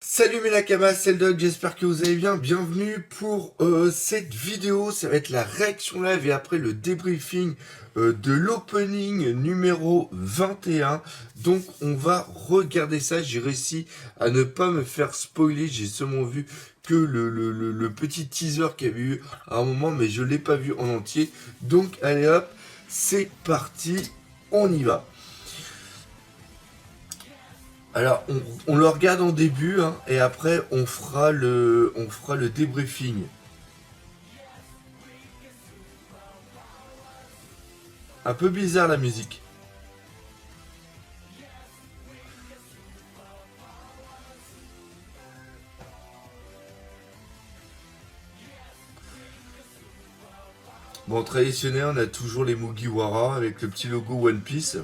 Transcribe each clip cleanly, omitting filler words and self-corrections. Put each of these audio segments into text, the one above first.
Salut mes nakamas, c'est le Doc, j'espère que vous allez bien. Bienvenue pour cette vidéo, ça va être la réaction live et après le débriefing de l'opening numéro 21. Donc on va regarder ça, j'ai réussi à ne pas me faire spoiler, j'ai seulement vu que le petit teaser qu'il y avait eu à un moment, mais je l'ai pas vu en entier. Donc allez hop, c'est parti, on y va. Alors, on le regarde en début, hein, et après, on fera le débriefing. Un peu bizarre la musique. Bon, traditionnel, on a toujours les Mugiwara avec le petit logo One Piece.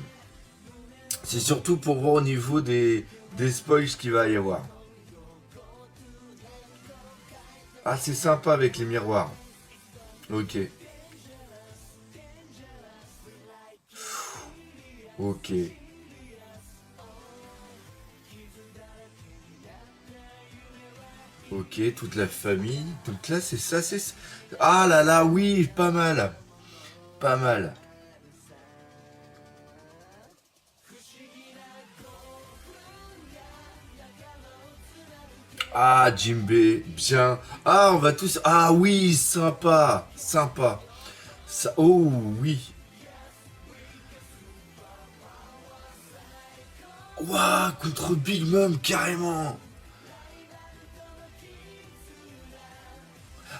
C'est surtout pour voir au niveau des spoils ce qu'il va y avoir. Ah, c'est sympa avec les miroirs. Ok, ok, ok, toute la famille. Donc là, c'est ça, c'est... Ah là là, oui, pas mal. Pas mal. Ah, Jimbe, bien. Ah, on va tous. Ah oui, sympa, sympa. Ça... Oh oui. Waouh, contre Big Mom, carrément.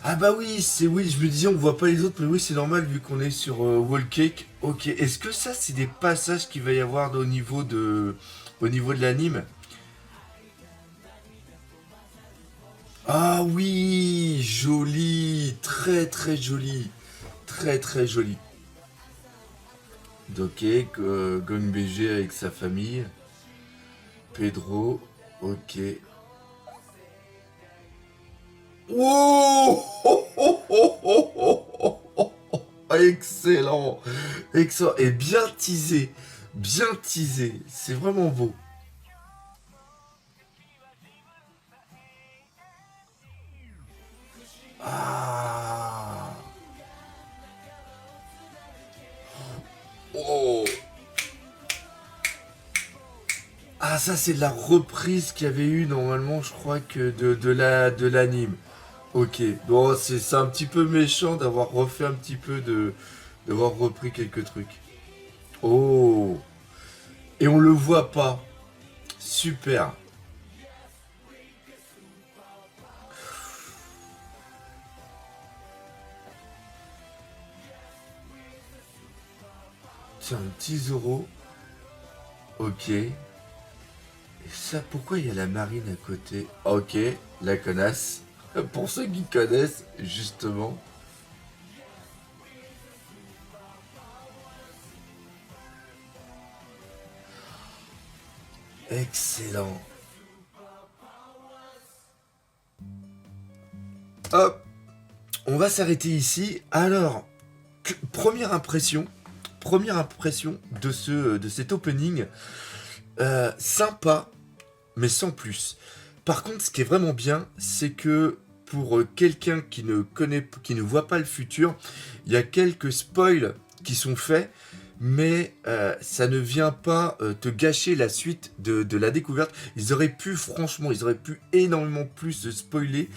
Ah bah oui, c'est oui, je me disais on voit pas les autres, mais oui, c'est normal vu qu'on est sur Wall Cake. Ok, est-ce que ça c'est des passages qu'il va y avoir au niveau de l'anime? Ah oui, joli, très très joli, très très joli. Ok, Gong BG avec sa famille. Pedro, ok. Oh, oh, oh, oh, oh, oh, oh, oh, oh. Excellent, excellent et bien teasé, c'est vraiment beau. Ah, oh, ah ça c'est de la reprise qu'il y avait eu normalement, je crois que de l'anime. Ok, bon c'est un petit peu méchant d'avoir refait un petit peu d'avoir repris quelques trucs. Oh, et on le voit pas. Super. Tiens, un petit Zoro. Ok. Et ça, pourquoi il y a la marine à côté? Ok, la connasse. Pour ceux qui connaissent, justement. Excellent. Hop, on va s'arrêter ici. Alors, première impression de cet opening. Sympa, mais sans plus. Par contre, ce qui est vraiment bien, c'est que pour quelqu'un qui ne voit pas le futur, il y a quelques spoils qui sont faits, mais ça ne vient pas te gâcher la suite de la découverte. Franchement, ils auraient pu énormément plus spoiler,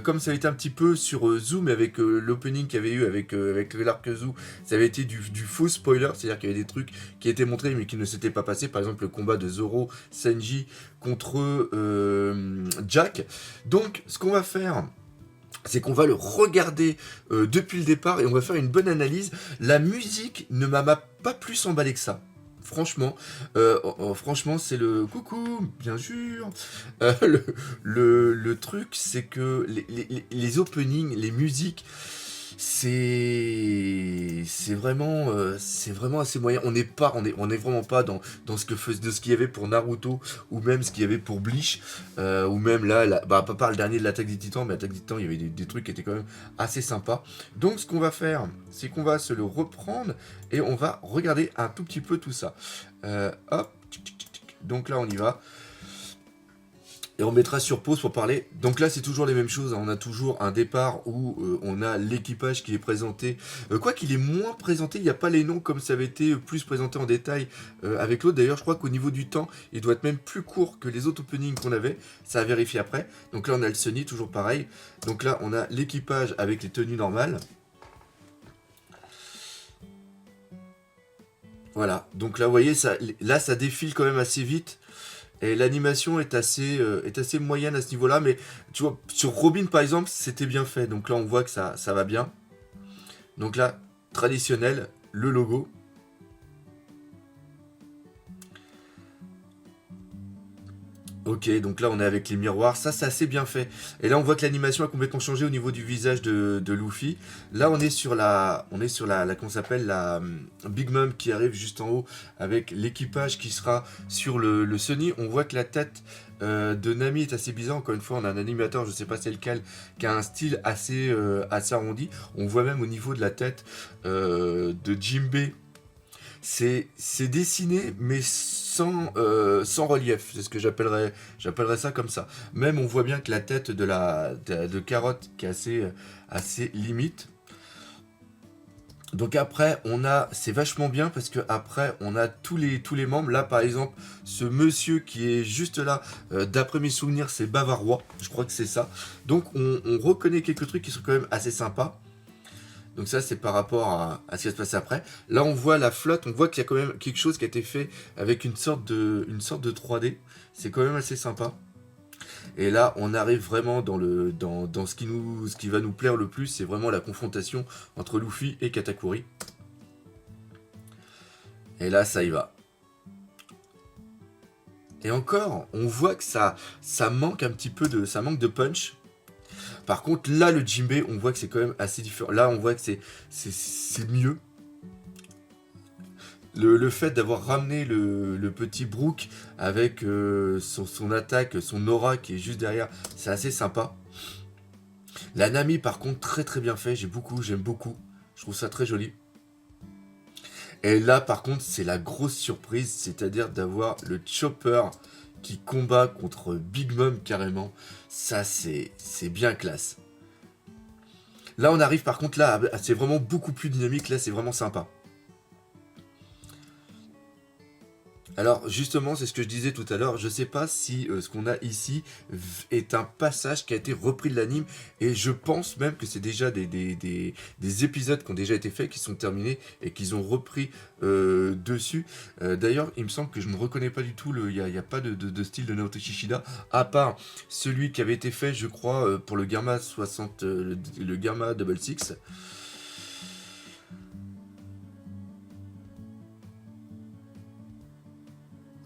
comme ça avait été un petit peu sur Zoom avec l'opening qu'il y avait eu avec l'arc Zoo, ça avait été du faux spoiler, c'est-à-dire qu'il y avait des trucs qui étaient montrés mais qui ne s'étaient pas passés, par exemple le combat de Zoro, Sanji contre Jack. Donc, ce qu'on va faire, c'est qu'on va le regarder depuis le départ et on va faire une bonne analyse. La musique ne m'a pas plus emballé que ça. Franchement, franchement, c'est le coucou, bien sûr. Le truc, c'est que les openings, les musiques, c'est vraiment assez moyen. On est vraiment pas dans ce qu'il y avait pour Naruto ou même ce qu'il y avait pour Bleach ou même là, bah pas par le dernier de l'Attaque des Titans, mais l'Attaque des Titans il y avait des trucs qui étaient quand même assez sympas. Donc ce qu'on va faire, c'est qu'on va se le reprendre et on va regarder un tout petit peu tout ça. Hop, donc là on y va. Et on mettra sur pause pour parler. Donc là, c'est toujours les mêmes choses, hein. On a toujours un départ où on a l'équipage qui est présenté. Quoi qu'il est moins présenté, il n'y a pas les noms comme ça avait été plus présenté en détail avec l'autre. D'ailleurs, je crois qu'au niveau du temps, il doit être même plus court que les autres openings qu'on avait. Ça a vérifié après. Donc là, on a le Sunny, toujours pareil. Donc là, on a l'équipage avec les tenues normales. Voilà. Donc là, vous voyez, là, ça défile quand même assez vite. Et l'animation est assez moyenne à ce niveau-là, mais tu vois, sur Robin par exemple, c'était bien fait. Donc là, on voit que ça va bien. Donc là, traditionnel, le logo. Ok, donc là on est avec les miroirs, ça c'est assez bien fait. Et là on voit que l'animation a complètement changé au niveau du visage de Luffy. Là comment ça s'appelle, la Big Mom qui arrive juste en haut avec l'équipage qui sera sur le Sunny. On voit que la tête de Nami est assez bizarre. Encore une fois, on a un animateur, je sais pas c'est lequel, qui a un style assez arrondi. On voit même au niveau de la tête de Jinbei. C'est dessiné, mais sans relief. C'est ce que j'appellerais ça comme ça. Même on voit bien que la tête de Carotte qui est assez limite. Donc après, c'est vachement bien parce que après, on a tous les membres. Là, par exemple, ce monsieur qui est juste là, d'après mes souvenirs, c'est Bavarois. Je crois que c'est ça. Donc on reconnaît quelques trucs qui sont quand même assez sympas. Donc ça, c'est par rapport à ce qui va se passer après. Là, on voit la flotte, on voit qu'il y a quand même quelque chose qui a été fait avec une sorte de 3D. C'est quand même assez sympa. Et là, on arrive vraiment dans ce qui va nous plaire le plus, c'est vraiment la confrontation entre Luffy et Katakuri. Et là, ça y va. Et encore, on voit que ça manque un petit peu ça manque de punch. Par contre, là, le Jinbei, on voit que c'est quand même assez différent. Là, on voit que c'est mieux. Le fait d'avoir ramené le petit Brook avec son attaque, son aura qui est juste derrière, c'est assez sympa. La Nami, par contre, très très bien fait. J'aime beaucoup. Je trouve ça très joli. Et là, par contre, c'est la grosse surprise, c'est-à-dire d'avoir le Chopper qui combat contre Big Mom carrément. Ça, c'est bien classe. Là, on arrive par contre là, c'est vraiment beaucoup plus dynamique. Là, c'est vraiment sympa. Alors justement, c'est ce que je disais tout à l'heure, je sais pas si ce qu'on a ici est un passage qui a été repris de l'anime, et je pense même que c'est déjà des épisodes qui ont déjà été faits, qui sont terminés, et qu'ils ont repris dessus. D'ailleurs, il me semble que je ne reconnais pas du tout, il n'y a pas de style de Naoto Kishida, à part celui qui avait été fait, je crois, pour le Gamma 60, le Gamma Double Six.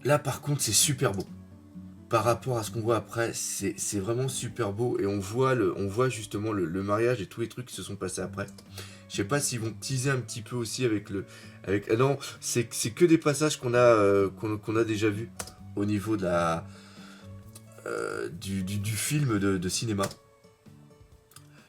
Là, par contre, c'est super beau. Par rapport à ce qu'on voit après, c'est vraiment super beau. Et on voit justement le mariage et tous les trucs qui se sont passés après. Je sais pas s'ils vont teaser un petit peu aussi avec non, c'est que des passages qu'on a déjà vus au niveau de du film de cinéma.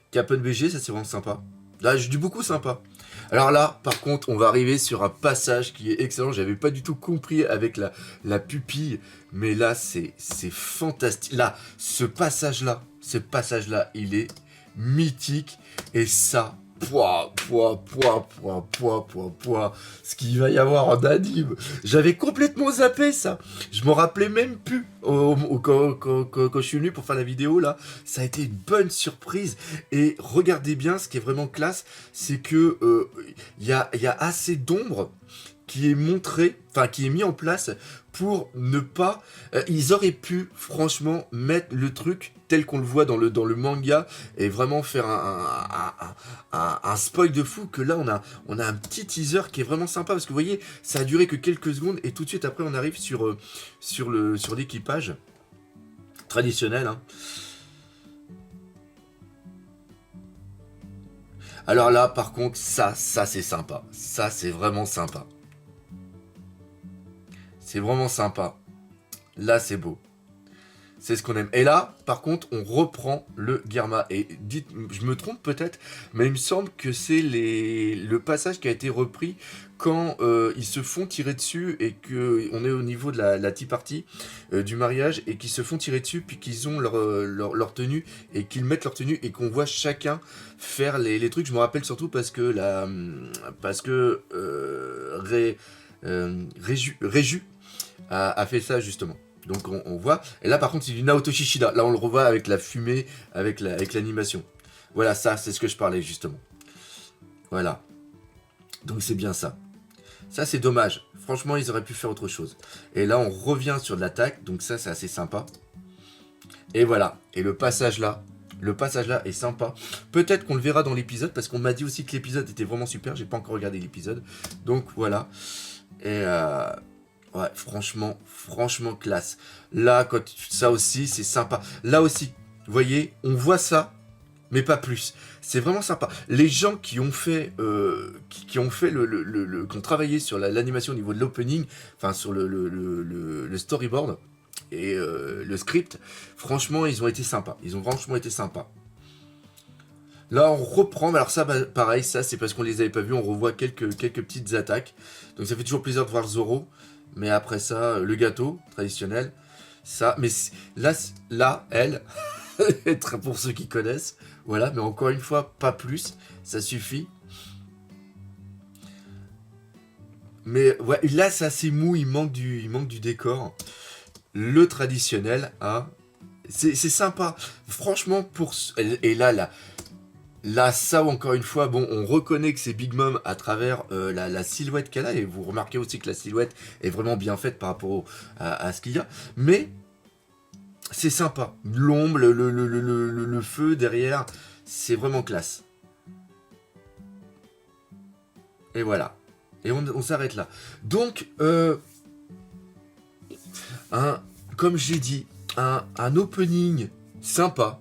Captain BG, ça c'est vraiment sympa. Là, je dis beaucoup sympa. Alors là, par contre, on va arriver sur un passage qui est excellent. J'avais pas du tout compris avec la pupille, mais là, c'est fantastique. Là, ce passage-là, il est mythique. Et ça, ce qu'il va y avoir en anime. J'avais complètement zappé ça. Je m'en rappelais même plus quand je suis venu pour faire la vidéo là. Ça a été une bonne surprise. Et regardez bien, ce qui est vraiment classe, c'est que y a assez d'ombre qui est montré, enfin qui est mis en place pour ne pas... ils auraient pu franchement mettre le truc tel qu'on le voit dans le manga et vraiment faire un spoil de fou, que là on a un petit teaser qui est vraiment sympa parce que vous voyez, ça a duré que quelques secondes et tout de suite après on arrive sur l'équipage traditionnel, hein. Alors là par contre ça c'est sympa, ça c'est vraiment sympa. C'est vraiment sympa. Là, c'est beau. C'est ce qu'on aime. Et là, par contre, on reprend le Germa. Et dites, je me trompe peut-être, mais il me semble que c'est le passage qui a été repris quand ils se font tirer dessus et qu'on est au niveau de la tea party du mariage et qu'ils se font tirer dessus puis qu'ils ont leur tenue et qu'ils mettent leur tenue et qu'on voit chacun faire les trucs. Je me rappelle surtout parce que Réju a fait ça justement. Donc on voit. Et là par contre c'est du Naoto Shishida. Là on le revoit avec la fumée, avec l'animation. Voilà, ça c'est ce que je parlais justement. Voilà. Donc c'est bien ça. Ça c'est dommage. Franchement ils auraient pu faire autre chose. Et là on revient sur de l'attaque. Donc ça c'est assez sympa. Et voilà. Et le passage là est sympa. Peut-être qu'on le verra dans l'épisode. Parce qu'on m'a dit aussi que l'épisode était vraiment super. J'ai pas encore regardé l'épisode. Donc voilà. Et ouais, franchement classe. Là, ça aussi, c'est sympa. Là aussi, vous voyez, on voit ça, mais pas plus. C'est vraiment sympa. Les gens qui ont fait, qui ont travaillé sur l'animation au niveau de l'opening, enfin sur le storyboard et le script, franchement, ils ont été sympas. Ils ont franchement été sympas. Là, on reprend. Alors ça, pareil, ça, c'est parce qu'on les avait pas vus. On revoit quelques petites attaques. Donc ça fait toujours plaisir de voir Zoro. Mais après ça, le gâteau traditionnel, ça. Mais là, elle, pour ceux qui connaissent, voilà. Mais encore une fois, pas plus, ça suffit. Mais ouais, là, c'est assez mou. Il manque du décor. Le traditionnel, hein, c'est sympa. Franchement, et là, ça, encore une fois, bon, on reconnaît que c'est Big Mom à travers la silhouette qu'elle a, et vous remarquez aussi que la silhouette est vraiment bien faite par rapport à ce qu'il y a, mais c'est sympa. L'ombre, le feu derrière, c'est vraiment classe. Et voilà. Et on s'arrête là. Donc, comme j'ai dit, un opening sympa,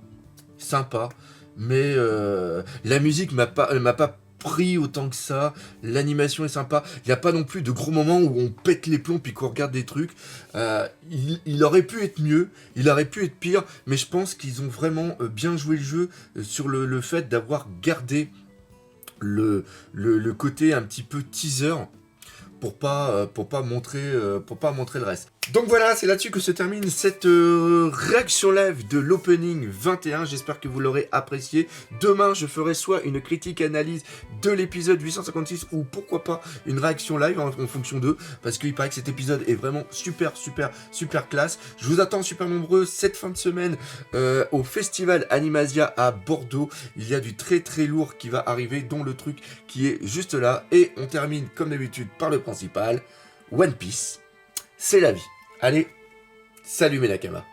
mais la musique m'a pas pris autant que ça. L'animation est sympa. Il n'y a pas non plus de gros moments où on pète les plombs puis qu'on regarde des trucs. Il aurait pu être mieux, il aurait pu être pire, mais je pense qu'ils ont vraiment bien joué le jeu sur le fait d'avoir gardé le côté un petit peu teaser pour pas montrer le reste. Donc voilà, c'est là-dessus que se termine cette réaction live de l'opening 21. J'espère que vous l'aurez apprécié. Demain, je ferai soit une critique analyse de l'épisode 856 ou pourquoi pas une réaction live en fonction d'eux, parce qu'il paraît que cet épisode est vraiment super classe. Je vous attends super nombreux cette fin de semaine au festival Animasia à Bordeaux. Il y a du très lourd qui va arriver, dont le truc qui est juste là. Et on termine comme d'habitude par le principal, One Piece. C'est la vie. Allez, salut mes Nakama.